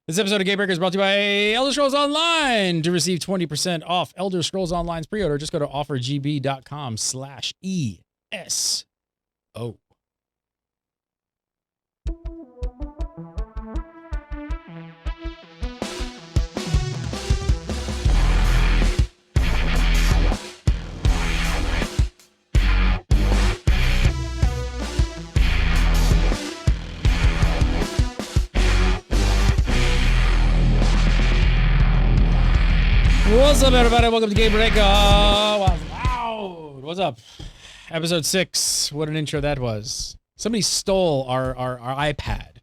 This episode of GameBreaker is brought to you by Elder Scrolls Online. To receive 20% off Elder Scrolls Online's pre-order, just go to offergb.com/ESO. What's up, everybody? Welcome to GameBreaker. Wow, what's up? Episode 6. What an intro that was. Somebody stole our iPad,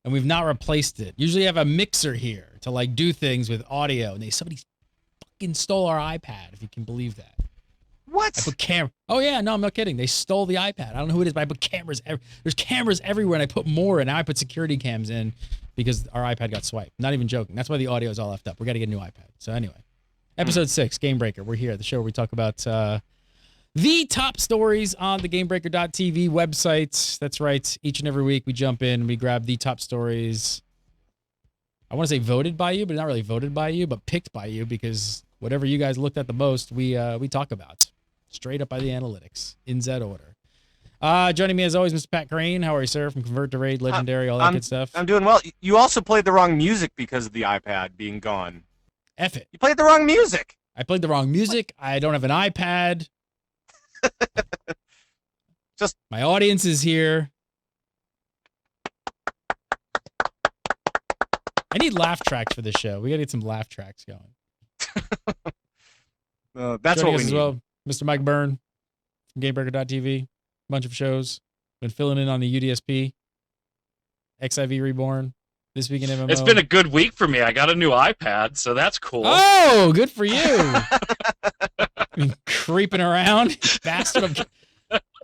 and we've not replaced it. Usually, you have a mixer here to like do things with audio, and somebody fucking stole our iPad. If you can believe that. What? I put camera. Oh yeah, no, I'm not kidding. They stole the iPad. I don't know who it is, but I put cameras. There's cameras everywhere, and I put more, and now I put security cams in because our iPad got swiped. Not even joking. That's why the audio is all left up. We got to get a new iPad. So anyway. Episode 6, GameBreaker. We're here at the show where we talk about the top stories on the GameBreaker.tv website. That's right. Each and every week we jump in, we grab the top stories. I want to say voted by you, but not really voted by you, but picked by you because whatever you guys looked at the most, we talk about. Straight up by the analytics, in that order. Joining me as always, Mr. Pat Crane. How are you, sir? From Convert to Raid, Legendary, all that good stuff. I'm doing well. You also played the wrong music because of the iPad being gone. F it. You played the wrong music. I played the wrong music. I don't have an iPad. Just my audience is here. I need laugh tracks for this show. We gotta get some laugh tracks going. That's Joining what we us as need. well, Mr. Mike Byrne from GameBreaker.tv. Bunch of shows. Been filling in on the UDSP. XIV Reborn. This week in MMO. It's been a good week for me. I got a new iPad, so that's cool. Oh, good for you. Creeping around, bastard.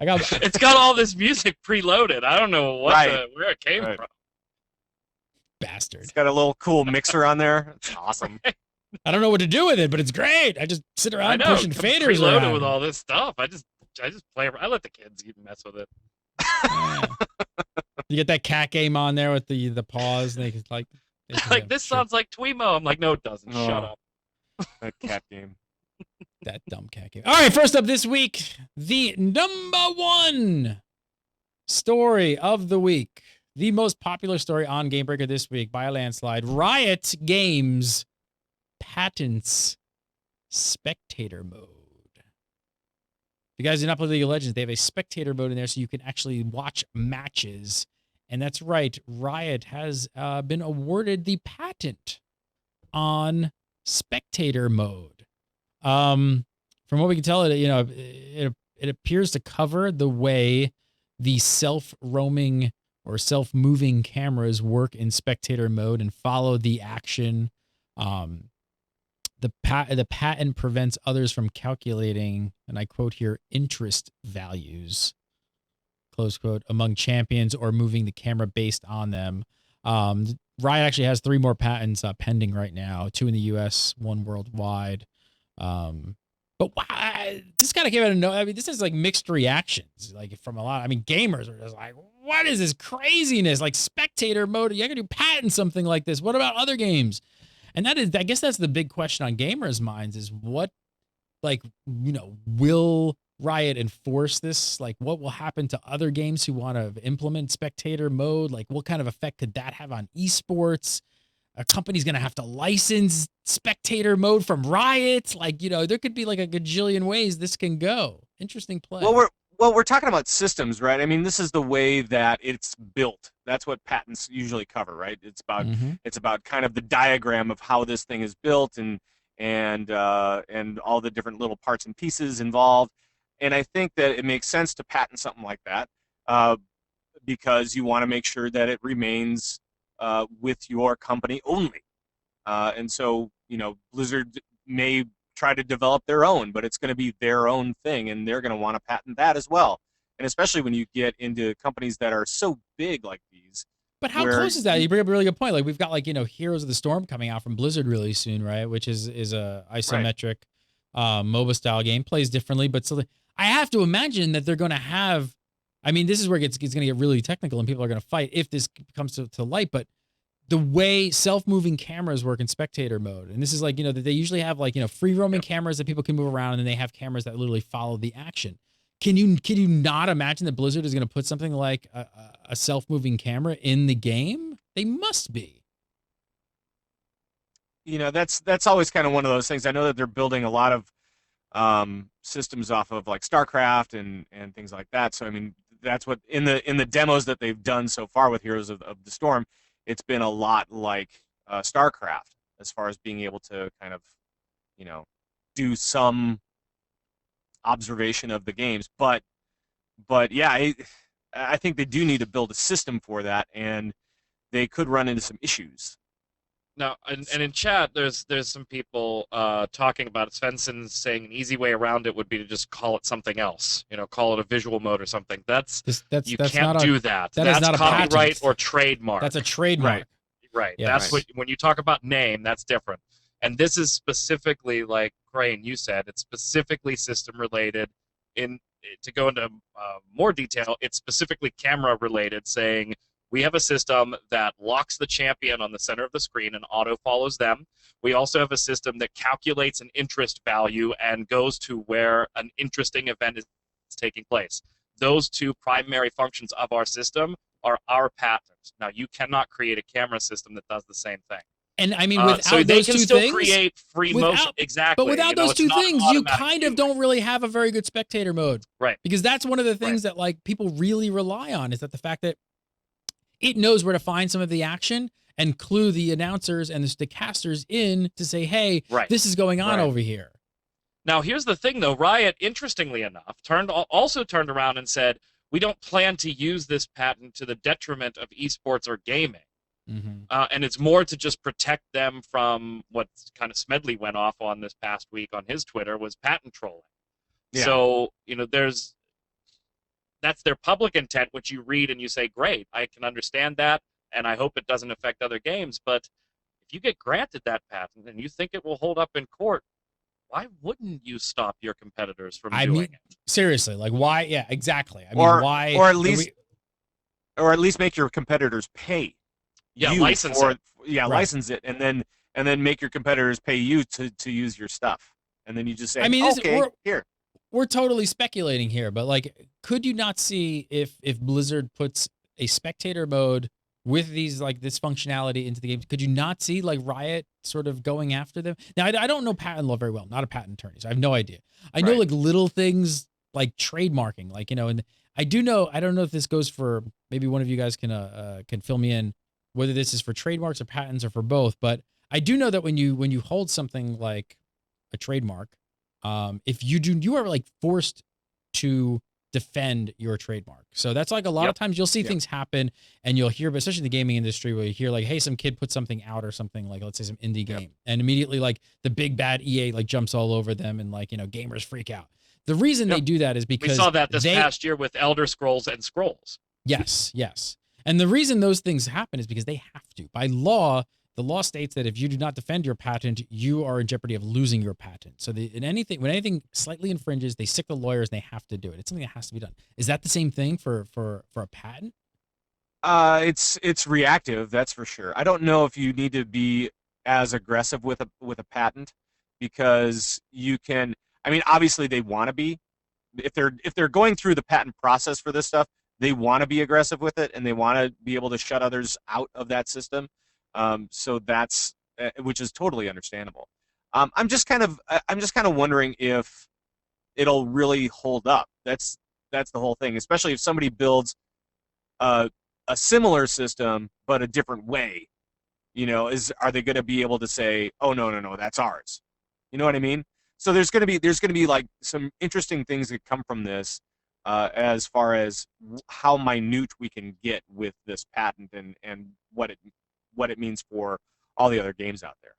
It's got all this music preloaded. I don't know where it came from. Bastard. It's got a little cool mixer on there. It's awesome. I don't know what to do with it, but it's great. I just sit around pushing faders preloaded around. with all this stuff. I just play. I let the kids even mess with it. Yeah. You get that cat game on there with the paws, and they can like this sounds like Twemo. I'm like, no, it doesn't. Oh. Shut up. That cat game. That dumb cat game. All right, first up this week, the #1 story of the week, the most popular story on GameBreaker this week by a landslide. Riot Games patents Spectator mode. If you guys do not play League of Legends, they have a spectator mode in there so you can actually watch matches. And that's right, Riot has been awarded the patent on spectator mode. From what we can tell, it appears to cover the way the self-roaming or self-moving cameras work in spectator mode and follow the action. The patent prevents others from calculating, and I quote here, interest values, close quote, among champions or moving the camera based on them. Riot actually has 3 more patents pending right now, 2 in the US, 1 worldwide. But just gotta give it a no. I mean, this is like mixed reactions, like from a lot. I mean, gamers are just like, what is this craziness? Like spectator mode, you gotta do patent something like this. What about other games? And that is, I guess that's the big question on gamers' minds is what, like, will Riot enforce this? Like, what will happen to other games who want to implement spectator mode? Like, what kind of effect could that have on esports? A company's going to have to license spectator mode from Riot. Like, there could be like a gajillion ways this can go. Interesting play. Well, we're talking about systems, right? I mean, this is the way that it's built. That's what patents usually cover, right? It's about kind of the diagram of how this thing is built and all the different little parts and pieces involved. And I think that it makes sense to patent something like that because you want to make sure that it remains with your company only. And so, Blizzard may try to develop their own, but it's going to be their own thing, and they're going to want to patent that as well. And especially when you get into companies that are so big like these. But how close is that? You bring up a really good point. Like we've got Heroes of the Storm coming out from Blizzard really soon, right? Which is a isometric MOBA style game, plays differently, but so I have to imagine that they're going to have. I mean, this is where it's going to get really technical, and people are going to fight if this comes to light. But the way self-moving cameras work in spectator mode. And this is like, that they usually have like, free roaming cameras that people can move around, and then they have cameras that literally follow the action. Can you not imagine that Blizzard is going to put something like a self-moving camera in the game? They must be. That's always kind of one of those things. I know that they're building a lot of systems off of like StarCraft and things like that. So I mean, that's what in the demos that they've done so far with Heroes of the Storm, it's been a lot like StarCraft as far as being able to kind of, do some observation of the games. But yeah, I think they do need to build a system for that, and they could run into some issues. Now, and in chat, there's some people talking about it. Svensson saying an easy way around it would be to just call it something else. Call it a visual mode or something. You can't do that. That's not a copyright patent. or trademark. That's a trademark. Right. Yeah, That's what when you talk about name, that's different. And this is specifically, like Crane, you said, it's specifically system related. To go into more detail, it's specifically camera related, saying we have a system that locks the champion on the center of the screen and auto follows them. We also have a system that calculates an interest value and goes to where an interesting event is taking place. Those two primary functions of our system are our patents. Now, you cannot create a camera system that does the same thing. And I mean, without so they those can two still things, create free motion. Exactly. But without those two things, you kind of don't really have a very good spectator mode. Right. Because that's one of the things that like people really rely on, is that the fact that it knows where to find some of the action and clue the announcers and the casters in to say, hey, this is going on over here. Now, here's the thing, though. Riot, interestingly enough, also turned around and said, we don't plan to use this patent to the detriment of esports or gaming. Mm-hmm. And it's more to just protect them from what kind of Smedley went off on this past week on his Twitter, was patent trolling. Yeah. So, that's their public intent, which you read and you say, great, I can understand that, and I hope it doesn't affect other games. But if you get granted that patent and you think it will hold up in court, why wouldn't you stop your competitors from doing it? Seriously, like why? Yeah, exactly. I mean, why? Or at least make your competitors pay. Yeah, license it. License it, and then make your competitors pay you to use your stuff, and then you just say, here. We're totally speculating here, but like, could you not see if Blizzard puts a spectator mode with these like this functionality into the game? Could you not see like Riot sort of going after them? Now, I don't know patent law very well. I'm not a patent attorney, so I have no idea. I know like little things like trademarking, like and I do know. I don't know if this goes for, maybe one of you guys can fill me in whether this is for trademarks or patents or for both. But I do know that when you hold something like a trademark, if you are like forced to defend your trademark. So that's like a lot of times you'll see things happen and you'll hear, but especially in the gaming industry, where you hear like, hey, some kid put something out or something, like let's say some indie game, and immediately like the big bad EA like jumps all over them, and like, gamers freak out. The reason they do that is because we saw that this past year with Elder Scrolls and Scrolls. Yes. And the reason those things happen is because they have to. By law, the law states that if you do not defend your patent, you are in jeopardy of losing your patent. So when anything slightly infringes, they sick the lawyers and they have to do it. It's something that has to be done. Is that the same thing for a patent? It's reactive, that's for sure. I don't know if you need to be as aggressive with a patent, because you can. I mean, obviously they want to be. If they're going through the patent process for this stuff, they want to be aggressive with it, and they want to be able to shut others out of that system. So that's which is totally understandable. I'm just kind of wondering if it'll really hold up. That's the whole thing. Especially if somebody builds a similar system but a different way. Are they going to be able to say, oh no, that's ours? You know what I mean? So there's going to be like some interesting things that come from this, as far as how minute we can get with this patent and what it means for all the other games out there.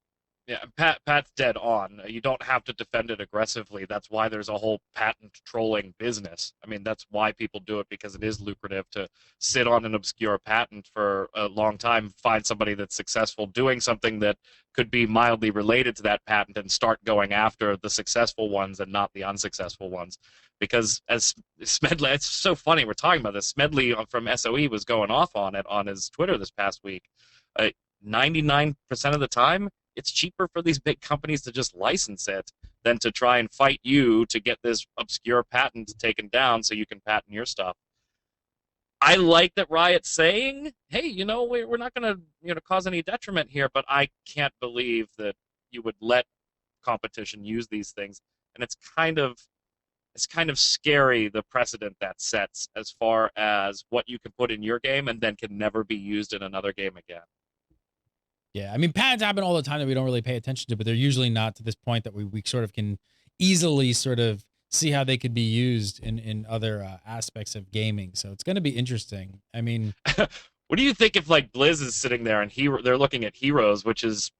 Yeah, Pat's dead on. You don't have to defend it aggressively. That's why there's a whole patent trolling business. I mean, that's why people do it, because it is lucrative to sit on an obscure patent for a long time, find somebody that's successful doing something that could be mildly related to that patent, and start going after the successful ones and not the unsuccessful ones. Because as Smedley, it's so funny we're talking about this. Smedley from SOE was going off on it on his Twitter this past week. 99% of the time, it's cheaper for these big companies to just license it than to try and fight you to get this obscure patent taken down so you can patent your stuff. I like that Riot's saying, hey, we're not going to cause any detriment here, but I can't believe that you would let competition use these things. And it's kind of scary, the precedent that sets as far as what you can put in your game and then can never be used in another game again. Yeah, I mean, patents happen all the time that we don't really pay attention to, but they're usually not to this point that we sort of can easily sort of see how they could be used in other aspects of gaming. So it's going to be interesting. I mean, what do you think if like Blizz is sitting there and they're looking at Heroes, which is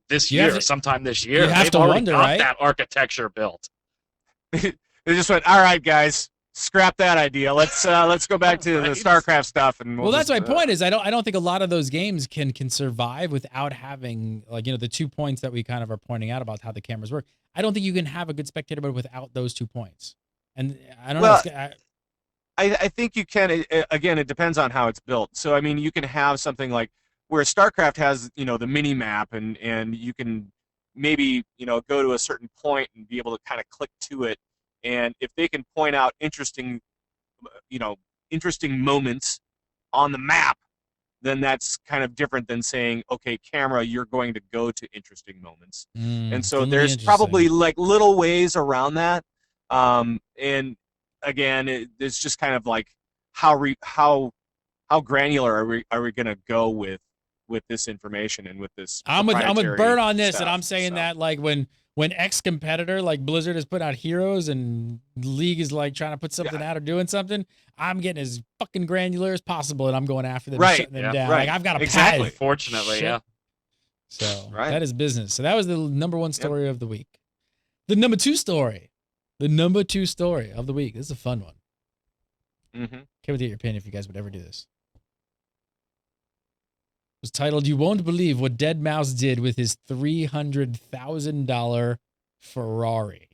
this year, sometime this year? You have They've to already wonder, got right? that architecture built. They just went, all right, guys, scrap that idea. Let's go back to the StarCraft stuff. And well, that's my point. Is I don't think a lot of those games can survive without having the 2 points that we kind of are pointing out about how the cameras work. I don't think you can have a good spectator mode without those 2 points. And I don't know. I think you can. Again, it depends on how it's built. So I mean, you can have something like where StarCraft has the mini map, and you can maybe go to a certain point and be able to kind of click to it. And if they can point out interesting moments on the map, then that's kind of different than saying, okay, camera, you're going to go to interesting moments. And so there's probably like little ways around that. And again, it's just kind of like how granular are we going to go with this information and with this. I'm with Bert on this, and I'm saying that like when ex-competitor like Blizzard has put out Heroes and League is like trying to put something out or doing something, I'm getting as fucking granular as possible, and I'm going after them, and shutting them down. Right. Like I've got a patent. Fortunately, yeah. So that is business. So that was the number one story of the week. The number two story of the week. This is a fun one. Mm-hmm. Can't wait to get your opinion if you guys would ever do this. It was titled, "You Won't Believe What Dead Mouse Did with His $300,000 Ferrari."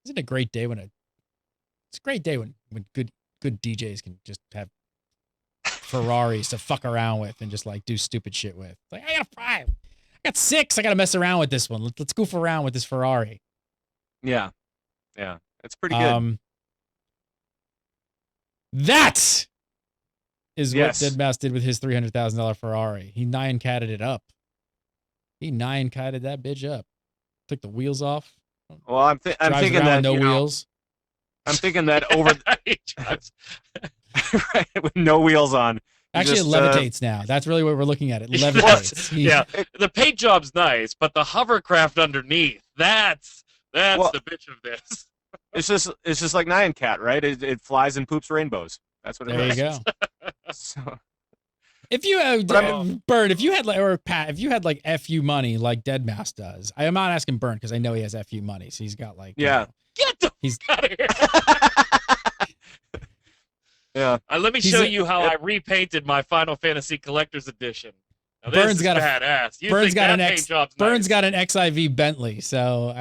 Isn't it a great day it's a great day when good DJs can just have Ferraris to fuck around with and just like do stupid shit with. It's like, I got a 5. I got 6. I got to mess around with this one. Let's goof around with this Ferrari. Yeah. Yeah. It's pretty good. That is what Dead Mouse did with his $300,000 Ferrari. He 9-catted it up. He 9-catted that bitch up. Took the wheels off. Well, I'm thinking that no wheels. I'm thinking that over right, with no wheels on. Actually, it levitates now. That's really what we're looking at. It levitates. Yeah, the paint job's nice, but the hovercraft underneath, that's the bitch of this. It's just like Nyan Cat, right? It flies and poops rainbows. That's what it is. There you go. So, if you Bert, if you had or Pat, if you had like FU money like Dead Mouse does, I am not asking Bert because I know he has FU money, so he's got like get the fuck out of here. Yeah. Let me show you how I repainted my Final Fantasy Collector's Edition. Now, Burn's got badass. Burn's got an XIV Bentley, so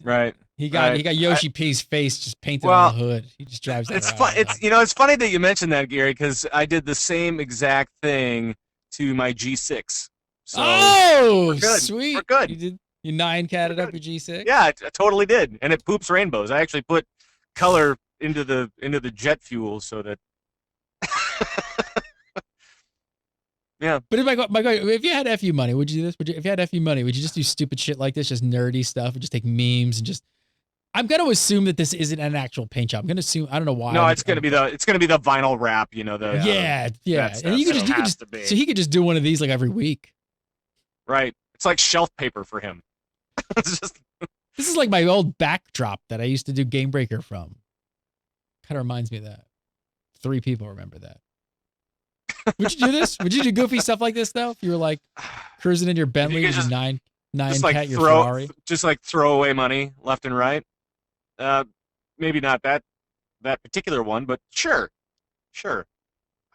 right. He got Yoshi P's face just painted on the hood. He just drives. It's fun. It's funny that you mentioned that, Gary, because I did the same exact thing to my G6. So sweet. We're good. You 9-catted up your G6? Yeah, I totally did, and it poops rainbows. I actually put color into the jet fuel so that. Yeah. But if you had FU money, would you do this? If you had FU money, would you just do stupid shit like this, just nerdy stuff, and just take memes and just? I'm gonna assume that this isn't an actual paint job. I'm gonna assume. I don't know why. No, it's gonna be the vinyl wrap. Yeah. And he could just do one of these like every week. Right. It's like shelf paper for him. This is like my old backdrop that I used to do GameBreaker from. Kind of reminds me of that. 3 people remember that. Would you do this? Would you do goofy stuff like this though? If you were like cruising in your Bentley with your 9-cat your Ferrari, just like throw away money left and right. Maybe not that particular one, but sure.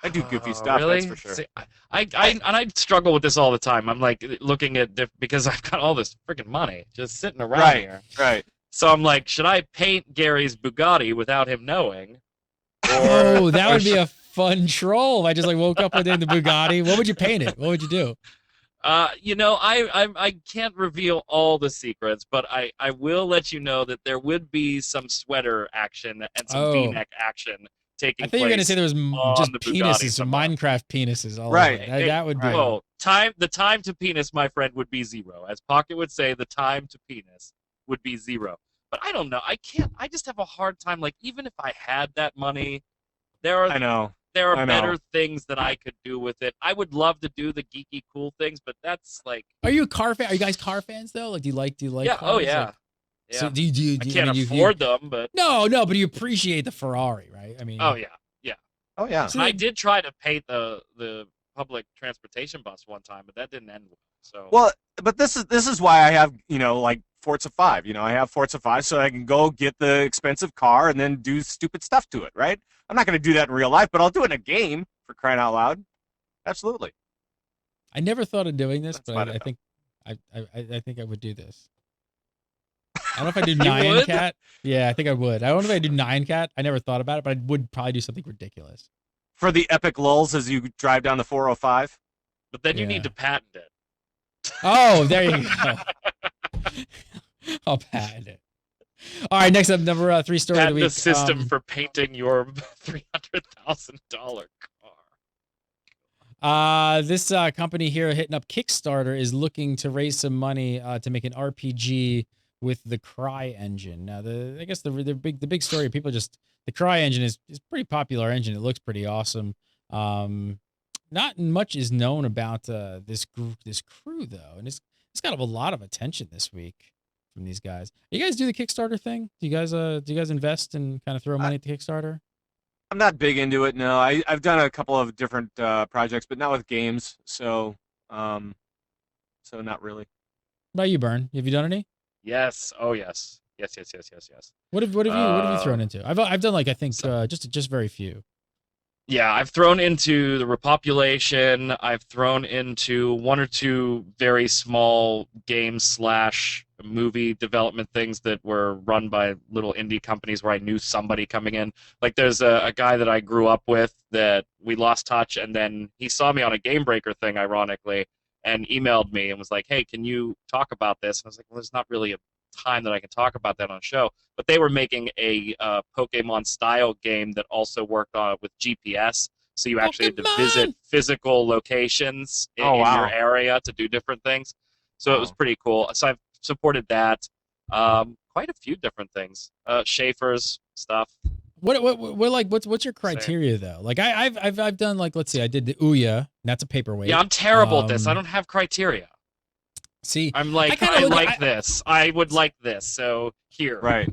I do goofy stuff. Really? That's for sure. See, I struggle with this all the time. I'm like looking at because I've got all this freaking money just sitting around here. Right. So I'm like, should I paint Gary's Bugatti without him knowing? Oh, that would be a fun troll. I just like woke up within the Bugatti. What would you paint it? What would you do? I can't reveal all the secrets, but I will let you know that there would be some sweater action and some V-neck action taking I thought place. you were gonna say there was just the penises, some Minecraft penises all over it. That would be. Well, the time to penis, my friend, would be 0. As Pocket would say, the time to penis would be 0. But I don't know. I just have a hard time. Like, even if I had that money, there are better things that I could do with it. I would love to do the geeky cool things, but that's like. Are you a car fan? Are you guys car fans though? Like, do you like? Yeah. Cars? Oh yeah. Like, yeah. So do you I can't afford them, but no, but you appreciate the Ferrari, right? I mean. Oh yeah. Oh yeah. So I did try to paint the public transportation bus one time, but that didn't end well. So. Well, but this is why I have like Forza 5. I have Forza 5 so I can go get the expensive car and then do stupid stuff to it, right? I'm not going to do that in real life, but I'll do it in a game, for crying out loud. Absolutely. I never thought of doing this, but I think I think I would do this. I don't know if I do 9 cat. Yeah, I think I would. I don't know if I do 9 cat. I never thought about it, but I would probably do something ridiculous. For the epic lulls as you drive down the 405. But then you need to patent it. Oh, there you go. I'll patent it. All right, next up, number 3 story of the week. Patent a system for painting your $300,000 car. This company here hitting up Kickstarter is looking to raise some money to make an RPG with the CryEngine. Now, I guess the big story, people just, the CryEngine is a pretty popular engine. It looks pretty awesome. Not much is known about this crew though, and it's got a lot of attention this week from these guys. You guys do the Kickstarter thing? Do you guys invest and kind of throw money at the Kickstarter? I'm not big into it. No, I've done a couple of different projects, but not with games. So not really. What about you, Bern? Have you done any? Yes. Oh yes. Yes. What have you thrown into? I've done like I think just very few. Yeah, I've thrown into the Repopulation. I've thrown into 1 or 2 very small game/movie development things that were run by little indie companies where I knew somebody coming in. Like there's a guy that I grew up with that we lost touch, and then he saw me on a GameBreaker thing, ironically, and emailed me and was like, "Hey, can you talk about this?" And I was like, "Well, there's not really a time that I can talk about that on show." But they were making a Pokemon style game that also worked with GPS, so you actually had to visit physical locations in your area to do different things. So it was pretty cool. So I've supported that. Quite a few different things. Schaefer's stuff. What's your criteria though? Like I've done, like, let's see, I did the Ouya, and that's a paperweight. Yeah, I'm terrible at this. I don't have criteria. See, I'm like, I like this. I would like this. So here. Right.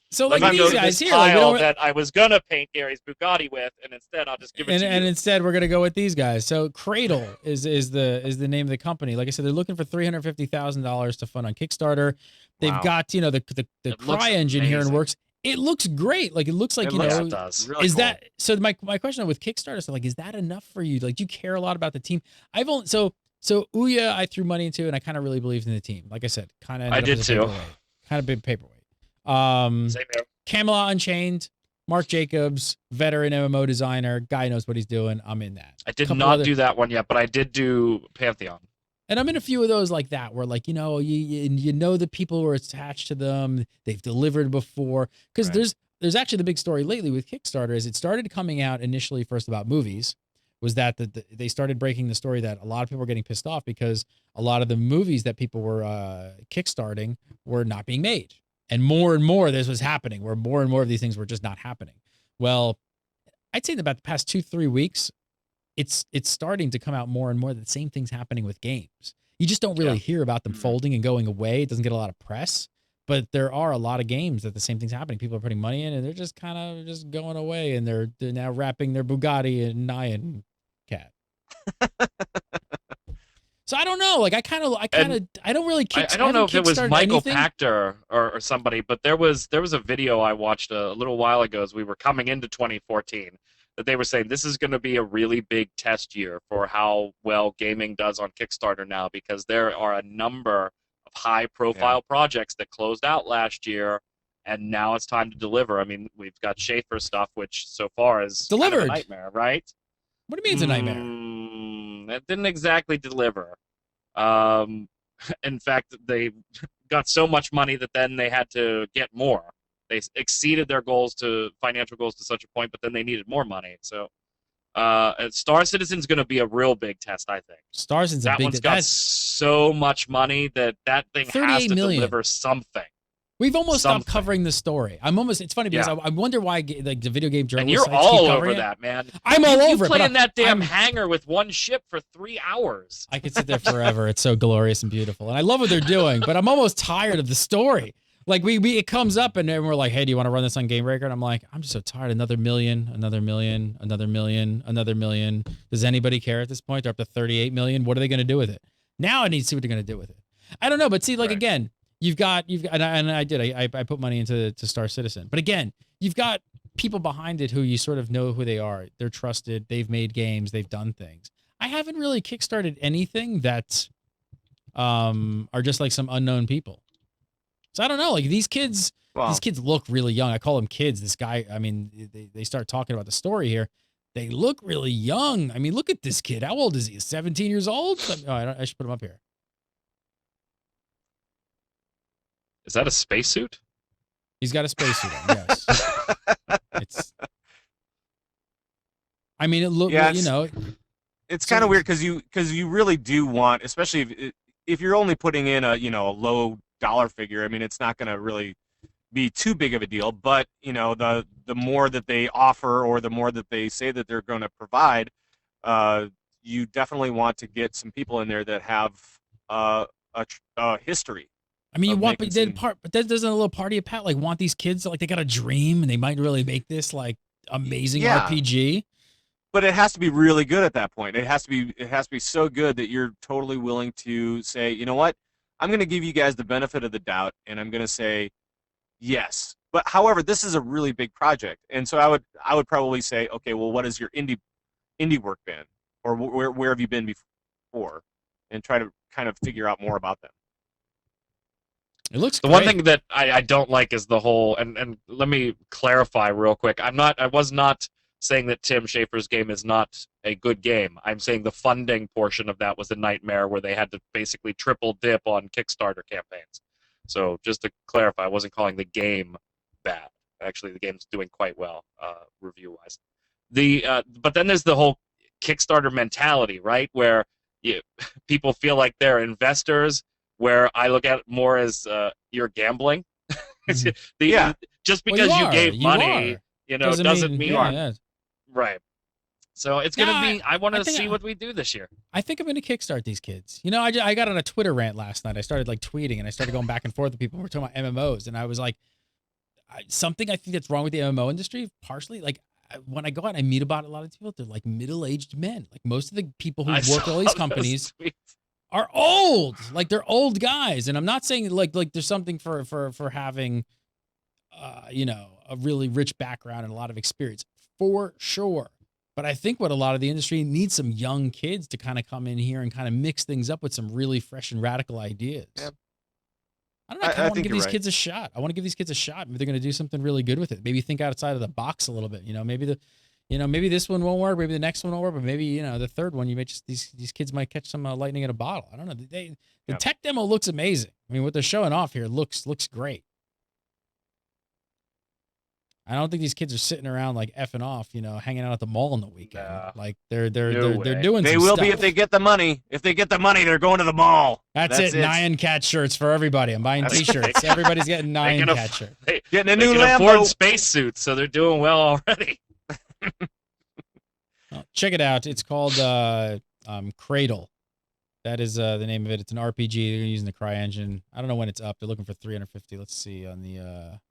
So like these guys here, like, that I was gonna paint Gary's Bugatti with, and instead I'll just give it to you. And instead we're gonna go with these guys. So Cradle is the name of the company. Like I said, they're looking for $350,000 to fund on Kickstarter. They've got the CryEngine here in works. It looks great. Like it looks like it does. Really cool. That so? My question with Kickstarter is like, is that enough for you? Like, do you care a lot about the team? So Ouya, I threw money into, and I kind of really believed in the team. Like I said, kind of. I did too. Kind of big paperweight. Same here. Camelot Unchained, Mark Jacobs, veteran MMO designer, guy knows what he's doing. I'm in that. I did not do that one yet, but I did do Pantheon. And I'm in a few of those like that, where like you know the people who are attached to them, they've delivered before. Because there's actually the big story lately with Kickstarter is it started coming out initially first about movies. Was that they started breaking the story that a lot of people were getting pissed off because a lot of the movies that people were kickstarting were not being made. And more this was happening, where more and more of these things were just not happening. Well, I'd say in about the past 2-3 weeks, it's starting to come out more and more that the same thing's happening with games. You just don't really hear about them folding and going away. It doesn't get a lot of press. But there are a lot of games that the same thing's happening. People are putting money in, and they're just kind of just going away, and they're now wrapping their Bugatti in Nyan cat. So I don't know. Like I don't really. I don't know if it was Michael Pachter or somebody, but there was a video I watched a little while ago as we were coming into 2014 that they were saying this is going to be a really big test year for how well gaming does on Kickstarter now, because there are a number of high-profile projects that closed out last year, and now it's time to deliver. I mean, we've got Schaefer stuff, which so far is kind of Delivered. a nightmare, right? What do you mean it's a nightmare? It didn't exactly deliver. In fact, they got so much money that then they had to get more. They exceeded their financial goals to such a point, but then they needed more money. So, Star Citizen's going to be a real big test, I think. Star Citizen's a That big one's got so much money that thing has 38 to million. deliver something. We've almost stopped covering the story. It's funny because I wonder why like the video game journalists and you're all over that, man. I'm all over it. You play in that damn hangar with one ship for 3 hours. I could sit there forever. It's so glorious and beautiful. And I love what they're doing, but I'm almost tired of the story. Like it comes up and we're like, hey, do you want to run this on GameBreaker? And I'm like, I'm just so tired. Another million, another million, another million, another million. Does anybody care at this point? They're up to 38 million. What are they going to do with it? Now I need to see what they're going to do with it. I don't know, but see, like again, you've got, and I put money into Star Citizen. But again, you've got people behind it who you sort of know who they are. They're trusted. They've made games. They've done things. I haven't really kickstarted anything that are just like some unknown people. So I don't know. Like these kids look really young. I call them kids. This guy, I mean, they start talking about the story here. They look really young. I mean, look at this kid. How old is he? 17 years old? I should put him up here. Is that a spacesuit? He's got a spacesuit on, yes. I mean, it look, you know. It's kind of weird because you really do want, especially if you're only putting in a low dollar figure. I mean, it's not going to really be too big of a deal. But the more that they offer or the more that they say that they're going to provide, you definitely want to get some people in there that have a history. I mean, you want, but doesn't a little party of Pat like want these kids like they got a dream and they might really make this like amazing RPG. But it has to be really good at that point. It has to be so good that you're totally willing to say, you know what, I'm going to give you guys the benefit of the doubt, and I'm going to say yes. But however, this is a really big project, and so I would probably say, okay, well, what has your indie work been, or where have you been before, and try to kind of figure out more about them. It looks the great. one thing that I don't like is the whole, and let me clarify real quick. I was not saying that Tim Schafer's game is not a good game. I'm saying the funding portion of that was a nightmare where they had to basically triple dip on Kickstarter campaigns. So just to clarify, I wasn't calling the game bad. Actually, the game's doing quite well, review-wise. But then there's the whole Kickstarter mentality, right? Where people feel like they're investors, where I look at it more as you're gambling. Just because you gave money, doesn't mean right. So it's going to be, I want to see what we do this year. I think I'm going to kickstart these kids. I got on a Twitter rant last night. I started like tweeting and I started going back and forth with people. We're talking about MMOs. And I was like, something I think that's wrong with the MMO industry, partially, like when I go out and I meet about a lot of people, they're like middle-aged men. Like most of the people who work at all these companies are old. Like they're old guys. And I'm not saying like there's something for having, a really rich background and a lot of experience. For sure. But I think what a lot of the industry needs some young kids to kind of come in here and kind of mix things up with some really fresh and radical ideas. Yeah. I don't know. I want to give these kids a shot. I want to give these kids a shot. Maybe they're going to do something really good with it. Maybe think outside of the box a little bit. Maybe this one won't work. Maybe the next one won't work. But maybe, the third one, you may just, these kids might catch some lightning in a bottle. I don't know. The tech demo looks amazing. I mean, what they're showing off here looks great. I don't think these kids are sitting around like effing off, hanging out at the mall on the weekend. Like they're doing. They some will stuff. be if they get the money. If they get the money, they're going to the mall. That's it. 9 cat shirts for everybody. I'm buying T-shirts. Everybody's getting 9 cat shirts. Getting a new Lambo. They can afford spacesuits, so they're doing well already. Check it out. It's called Cradle. That is the name of it. It's an RPG. They're using the CryEngine. I don't know when it's up. They're looking for 350. Let's see on the.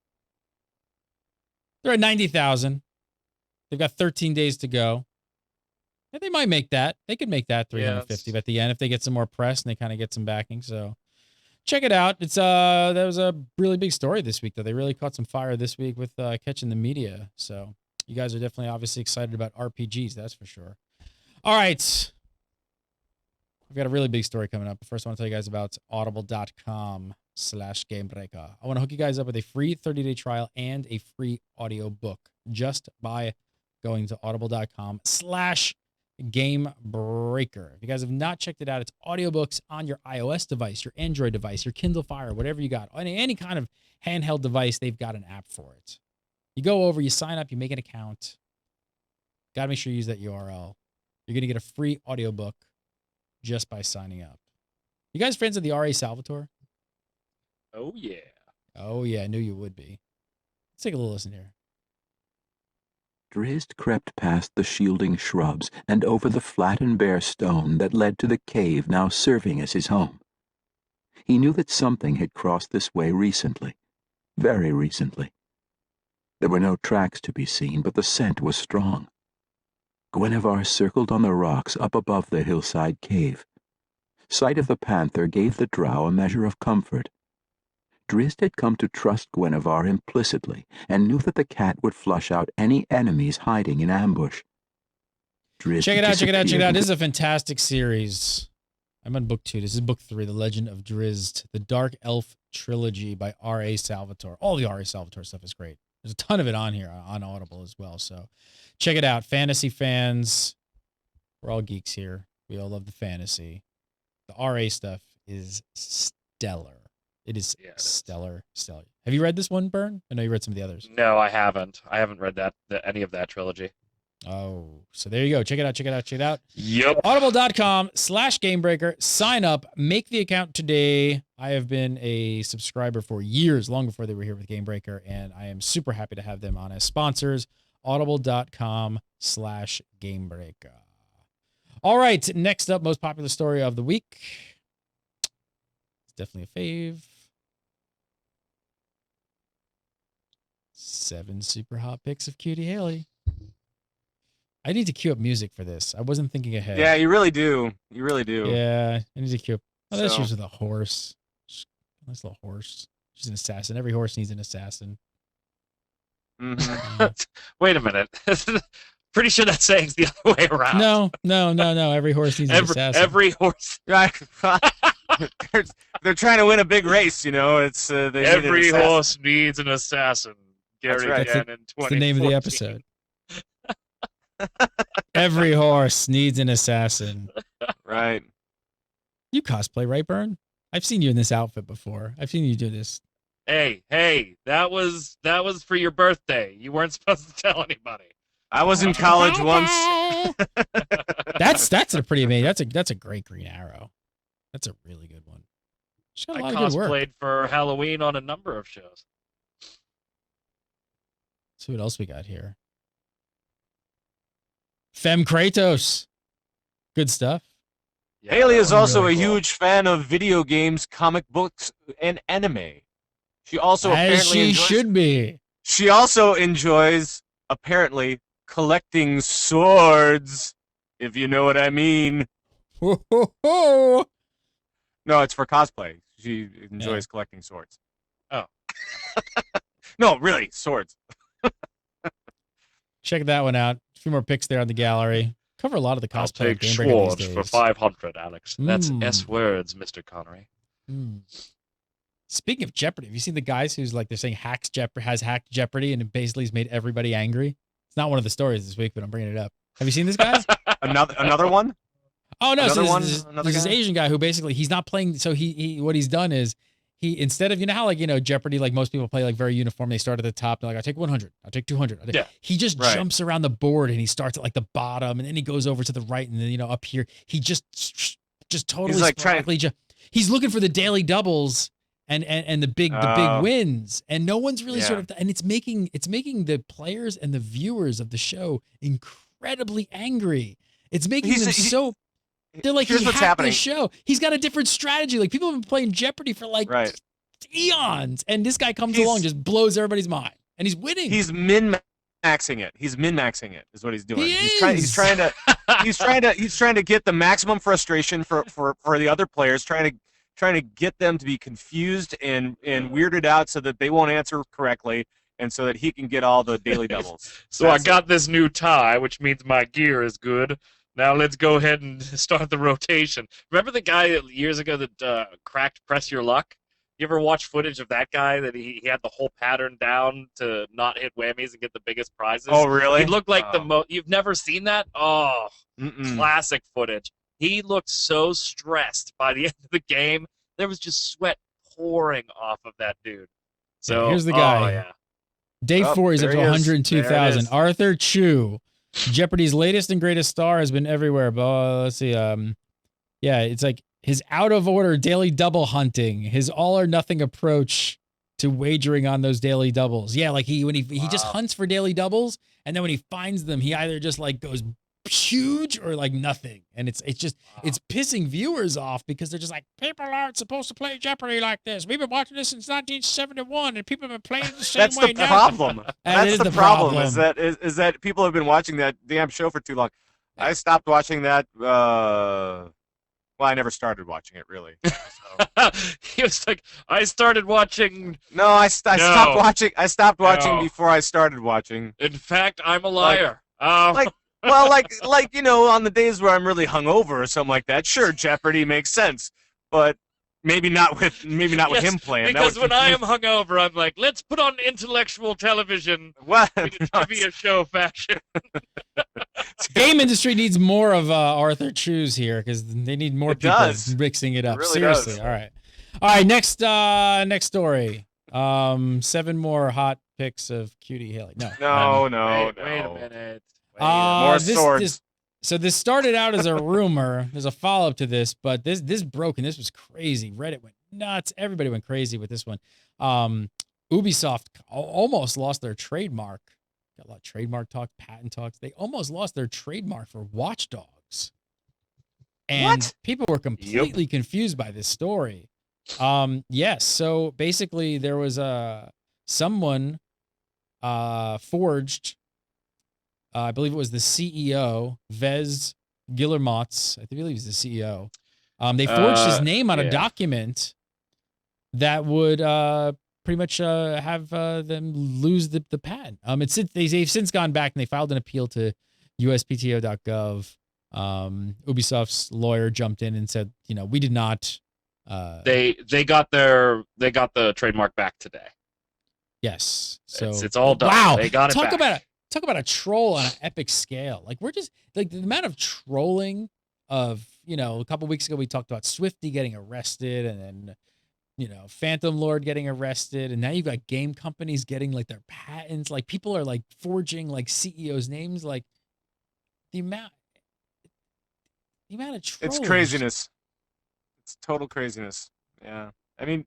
They're at 90,000. They've got 13 days to go. And they might make that. They could make that 350 at the end if they get some more press and they kind of get some backing. So check it out. It's that was a really big story this week, though. They really caught some fire this week with catching the media. So you guys are definitely obviously excited about RPGs, that's for sure. All right. I've got a really big story coming up. First, I want to tell you guys about Audible.com. GameBreaker. I want to hook you guys up with a free 30-day trial and a free audio book just by going to audible.com/GameBreaker. If you guys have not checked it out, it's audiobooks on your iOS device, your Android device, your Kindle Fire, whatever you got. Any kind of handheld device, they've got an app for it. You go over, you sign up, you make an account. Got to make sure you use that URL. You're going to get a free audiobook just by signing up. You guys friends of the R.A. Salvatore? Oh, yeah. Oh, yeah, I knew you would be. Let's take a little listen here. Drizzt crept past the shielding shrubs and over the flat and bare stone that led to the cave now serving as his home. He knew that something had crossed this way recently, very recently. There were no tracks to be seen, but the scent was strong. Guinevere circled on the rocks up above the hillside cave. Sight of the panther gave the drow a measure of comfort. Drizzt had come to trust Guinevere implicitly and knew that the cat would flush out any enemies hiding in ambush. Drizzt Check it out. disappeared This is a fantastic series. I'm on book 2. This is book 3, The Legend of Drizzt, the Dark Elf Trilogy by R.A. Salvatore. All the R.A. Salvatore stuff is great. There's a ton of it on here on Audible as well. So check it out. Fantasy fans, we're all geeks here. We all love the fantasy. The RA stuff is stellar. It is stellar. Have you read this one, Bern? I know you read some of the others. No, I haven't. I haven't read any of that trilogy. Oh, so there you go. Check it out. Yep. Audible.com/GameBreaker. Sign up. Make the account today. I have been a subscriber for years, long before they were here with GameBreaker, and I am super happy to have them on as sponsors. Audible.com/GameBreaker. All right, next up, most popular story of the week. It's definitely a fave. 7 super hot pics of Cutie Hailey. I need to cue up music for this. I wasn't thinking ahead. Yeah, you really do. You really do. Yeah, I need to cue up. Oh, that's So- yours with a horse. Nice little horse. She's an assassin. Every horse needs an assassin. Mhm. Wait a minute. Pretty sure that saying's the other way around. No. Every horse needs an assassin. Every horse. Right. they're trying to win a big race, you know. It's they need an Every assassin. horse needs an assassin. That's Gary right. Gannon, That's the name of the 2014. episode. Every horse needs an assassin. Right. You cosplay, right, Bern? I've seen you in this outfit before. I've seen you do this. Hey, that was for your birthday. You weren't supposed to tell anybody. I was in college once. That's a pretty amazing. That's a great Green Arrow. That's a really good one. She's got a I lot of good work. cosplayed for Halloween on a number of shows. See what else we got here. Fem Kratos. Good stuff. Yeah, Hailey is that was also really a cool. huge fan of video games, comic books, and anime. She also As apparently she enjoys, should be. She also enjoys apparently collecting swords, if you know what I mean. Ho, ho, ho. No, it's for cosplay. She enjoys collecting swords. Oh. No, really, swords. Check that one out. A few more pics there on the gallery. Cover a lot of the I'll cosplay take Game Breaker swords these for days. 500, Alex. That's Mm. S words, Mr. Connery. Speaking of Jeopardy, have you seen the guys who's like they're saying has hacked Jeopardy and it basically has made everybody angry? It's not one of the stories this week, but I'm bringing it up. Have you seen this guy? Another one? Oh no, so Another there's one? Another this guy? Asian guy who basically he's not playing. So he what he's done is he instead of how like Jeopardy, like most people play like very uniform. They start at the top. They're like, I'll take 100. I'll take 200. Yeah. He just Right. jumps around the board and he starts at like the bottom and then he goes over to the right and then up here he just totally He's, like, sporadically he's looking for the daily doubles and the big wins and no one's really Yeah. sort of and it's making the players and the viewers of the show incredibly angry. It's making them so. They're like, here's he what's hacked happening. the show. He's got a different strategy. Like people have been playing Jeopardy for like Right. eons, and this guy comes He's- along, just blows everybody's mind, and he's winning. He's min-maxing it. He's min-maxing it. Is what he's doing. He He's is. trying to get the maximum frustration for the other players. Trying to get them to be confused and weirded out so that they won't answer correctly, and so that he can get all the daily doubles. So I That's got this new tie, which means my gear is good. Now let's go ahead and start the rotation. Remember the guy years ago that cracked Press Your Luck? You ever watch footage of that guy that he had the whole pattern down to not hit whammies and get the biggest prizes? Oh, really? He looked like the most. You've never seen that? Oh, Mm-mm. classic footage. He looked so stressed by the end of the game. There was just sweat pouring off of that dude. So yeah, here's the guy. Oh, yeah. Day 4, he's up to there he is. 102,000. There it Arthur Chu, Jeopardy's latest and greatest star, has been everywhere. But let's see. Yeah, it's like his out of order daily double hunting, his all or nothing approach to wagering on those daily doubles. Yeah, like he just hunts for daily doubles, and then when he finds them, he either just like goes huge or like nothing. And it's pissing viewers off because they're just like, people aren't supposed to play Jeopardy like this. We've been watching this since 1971, and people have been playing it the same That's way the now. problem. That That's the problem. Is that people have been watching that damn show for too long. I stopped watching that. Well, I never started watching it really. So. He was like, I started watching. No, I stopped watching. I stopped watching before I started watching. In fact, I'm a liar. Like on the days where I'm really hungover or something like that. Sure, Jeopardy makes sense, but maybe not with him playing. Because when I am hungover, I'm like, let's put on intellectual television. What? In a trivia show fashion. Game industry needs more of Arthur Chu's here because they need more people mixing it up. It really Seriously. does. All right. Next story. 7 more hot pics of Cutie Hailey. No. No. Wait a minute. More swords. So this started out as a rumor. There's a follow-up to this, but this broke, and this was crazy. Reddit went nuts. Everybody went crazy with this one. Ubisoft almost lost their trademark. Got a lot of trademark talk, patent talks. They almost lost their trademark for Watch Dogs. And people were completely confused by this story. Yes. So basically there was someone forged, I believe it was the CEO, Vez Guillermots. I believe he's the CEO. They forged his name on a document that would pretty much have them lose the patent. They've since gone back and they filed an appeal to USPTO.gov. Ubisoft's lawyer jumped in and said, we did not. They got the trademark back today. Yes, so it's all done. Wow, they got it back. Talk about a troll on an epic scale. Like we're just like the amount of trolling of a couple weeks ago we talked about Swifty getting arrested and then. Phantom Lord getting arrested, and now you've got game companies getting like their patents. Like people are like forging like CEOs' names. Like the amount of trolls. It's craziness. It's total craziness. Yeah, I mean,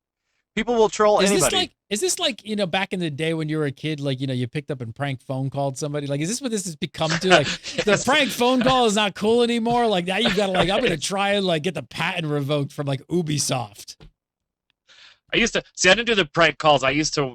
people will troll anybody. Is this like back in the day when you were a kid, like you picked up and prank phone called somebody? Like, is this what this has become to? Like the prank phone call is not cool anymore. Like now you've got to like I'm gonna try and like get the patent revoked from like Ubisoft. I didn't do the prank calls.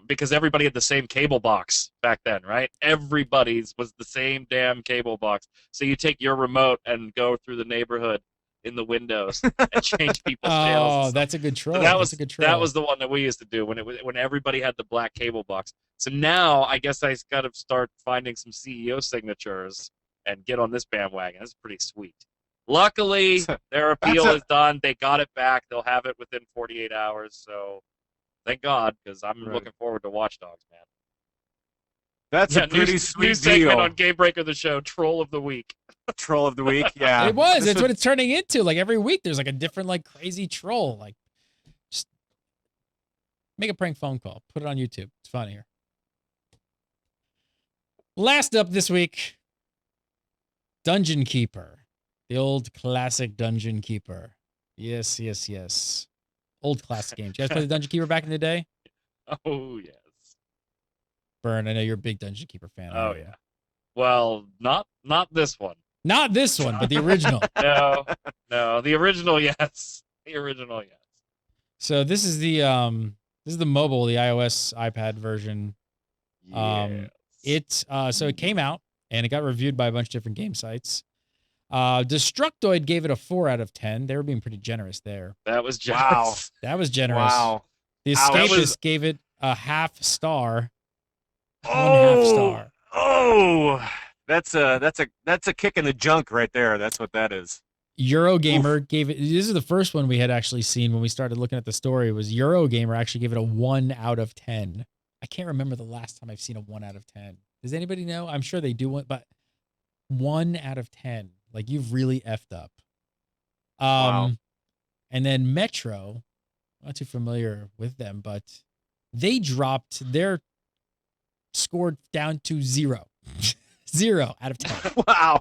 Because everybody had the same cable box back then, right? Everybody's was the same damn cable box. So you take your remote and go through the neighborhood in the windows and change people's channels. Oh, that's a good troll. So that was the one that we used to do when everybody had the black cable box. So now I guess I got to start finding some CEO signatures and get on this bandwagon. That's pretty sweet. Luckily, their appeal is done. They got it back. They'll have it within 48 hours. So, thank God, because I'm looking forward to Watch Dogs, man. That's a pretty sweet new segment deal. on GameBreaker the Show, Troll of the Week. Troll of the Week, yeah. It was. It's what it's turning into. Like every week, there's like a different like crazy troll. Like, just make a prank phone call. Put it on YouTube. It's funnier. Last up this week, Dungeon Keeper. The old classic Dungeon Keeper. Yes. Old classic games. You guys play the Dungeon Keeper back in the day? Oh, yes. Burn, I know you're a big Dungeon Keeper fan. Oh, yeah. Well, not this one. Not this one, but the original. No, the original, yes. The original, yes. So this is the mobile, the iOS iPad version. Yes. So it came out and it got reviewed by a bunch of different game sites. Destructoid gave it a 4 out of 10. They were being pretty generous there. That was generous. Wow. That was generous. Wow. The Escapist gave it a half star. 1.5 star. Oh, that's a kick in the junk right there. That's what that is. Eurogamer gave it. This is the first one we had actually seen when we started looking at the story. Was Eurogamer actually gave it a 1 out of 10. I can't remember the last time I've seen a 1 out of 10. Does anybody know? I'm sure they do one, but 1 out of 10. Like, you've really effed up. Wow. And then Metro, I'm not too familiar with them, but they dropped their score down to 0. 0 out of 10. Wow.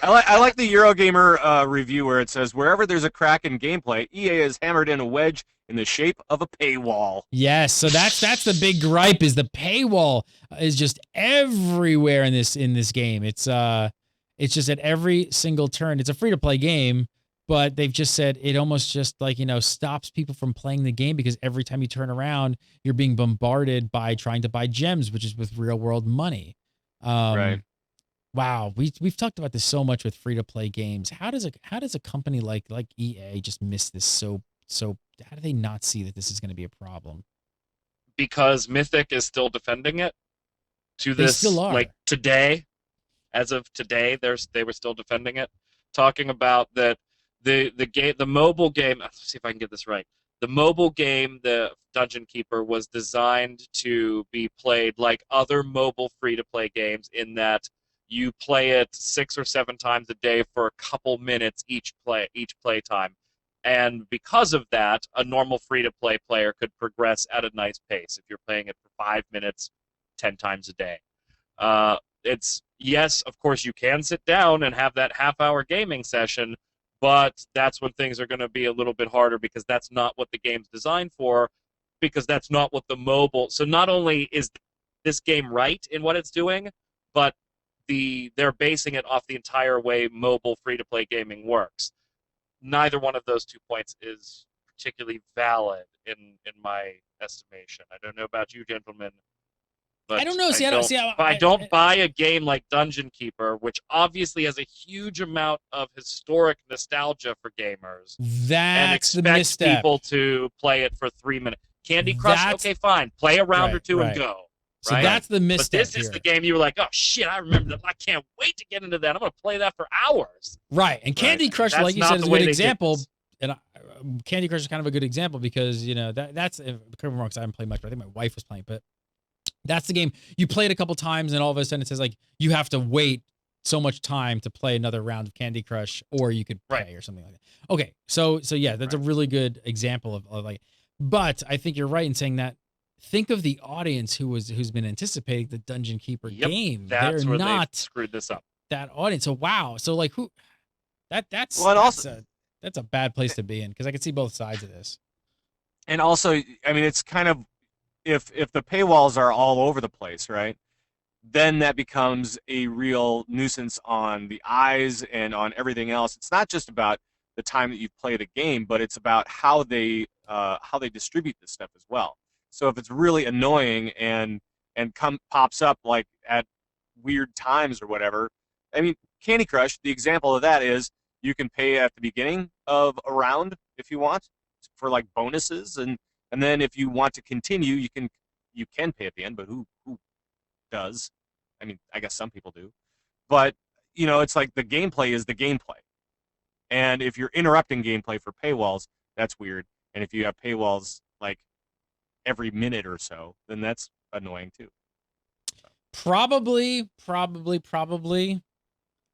I like the Eurogamer review where it says, wherever there's a crack in gameplay, EA has hammered in a wedge in the shape of a paywall. Yes, so that's the big gripe, is the paywall is just everywhere in this game. It's just at every single turn. It's a free-to-play game, but they've just said it almost just like, stops people from playing the game, because every time you turn around, you're being bombarded by trying to buy gems, which is with real-world money. Right. Wow, we've talked about this so much with free-to-play games. How does a company like EA just miss this so? How do they not see that this is going to be a problem? Because Mythic is still defending it to They this, still are. like today, as of today, they were still defending it, talking about that the mobile game. Let's see if I can get this right. The mobile game, the Dungeon Keeper, was designed to be played like other mobile free-to-play games, in that you play it 6 or 7 times a day for a couple minutes each play time. And because of that, a normal free-to-play player could progress at a nice pace if you're playing it for 5 minutes 10 times a day. Yes, of course, you can sit down and have that half-hour gaming session, but that's when things are going to be a little bit harder, because that's not what the game's designed for, because that's not what the mobile... So not only is this game right in what it's doing, but they're basing it off the entire way mobile free-to-play gaming works. Neither one of those 2 points is particularly valid in my estimation. I don't know about you, gentlemen, but I don't know. I don't buy a game like Dungeon Keeper, which obviously has a huge amount of historic nostalgia for gamers, and That's the expect misstep. people to play it for 3 minutes. Candy Crush, okay, fine. Play a round or two and go. So right? that's the misstep. But this is the game you were like, oh shit, I remember that. I can't wait to get into that. I'm going to play that for hours. Right. And Candy Crush, That's like you not said, is the a way good they example. did And Candy Crush is kind of a good example, because, that's I haven't played much, but I think my wife was playing. But that's the game. You play it a couple times, and all of a sudden it says, like, you have to wait so much time to play another round of Candy Crush, or you could pay or something like that. Okay. So yeah, that's a really good example of like, but I think you're right in saying that. Think of the audience who's been anticipating the Dungeon Keeper game. That's They're where not they screwed this up. that audience. So wow. So like that's a bad place to be in, because I can see both sides of this. And also, I mean, it's kind of, if the paywalls are all over the place, right? Then that becomes a real nuisance on the eyes and on everything else. It's not just about the time that you've played a game, but it's about how they distribute this stuff as well. So if it's really annoying and pops up like at weird times or whatever, I mean, Candy Crush, the example of that is you can pay at the beginning of a round if you want for like bonuses, and then if you want to continue, you can pay at the end, but who does? I mean, I guess some people do, but it's like the gameplay is the gameplay, and if you're interrupting gameplay for paywalls, that's weird. And if you have paywalls like every minute or so, then that's annoying too. Probably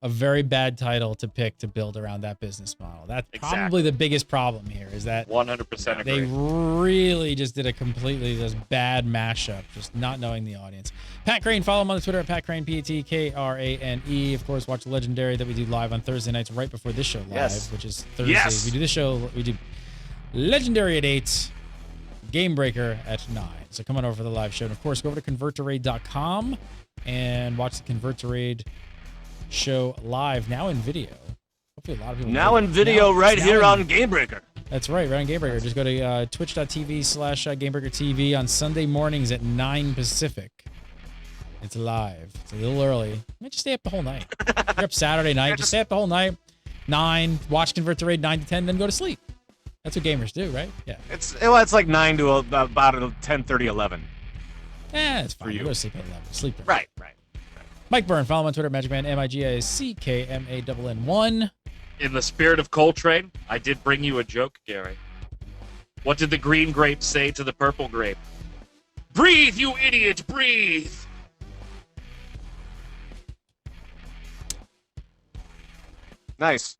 a very bad title to pick to build around that business model. That's probably the biggest problem here, is that 100% agree. They really just did a completely just bad mashup, just not knowing the audience. Pat Crane, follow him on the Twitter at Pat Crane, PatKrane. Of course, watch Legendary that we do live on Thursday nights right before this show live, which is Thursday. Yes. We do this show, we do Legendary at 8, GameBreaker at 9. So come on over for the live show. And of course, go over to converttoraid.com and watch the Convert to Raid show live, now in video. Hopefully a lot of people now in video right here on GameBreaker. That's right on GameBreaker. Just go to twitch.tv/GameBreaker TV on Sunday mornings at 9 Pacific. It's live. It's a little early. Just stay up the whole night. You're up Saturday night. Just stay up the whole night. 9, watch Convert to Raid 9 to 10, then go to sleep. That's what gamers do, right? Yeah. It's like 9 to about 10:30, 11. It's fine. For you. Go to sleep at 11. Sleep early. Right. Mike Byrne, follow him on Twitter, MagicMan, MIGICKMANN1. In the spirit of Coltrane, I did bring you a joke, Gary. What did the green grape say to the purple grape? Breathe, you idiot, breathe! Nice.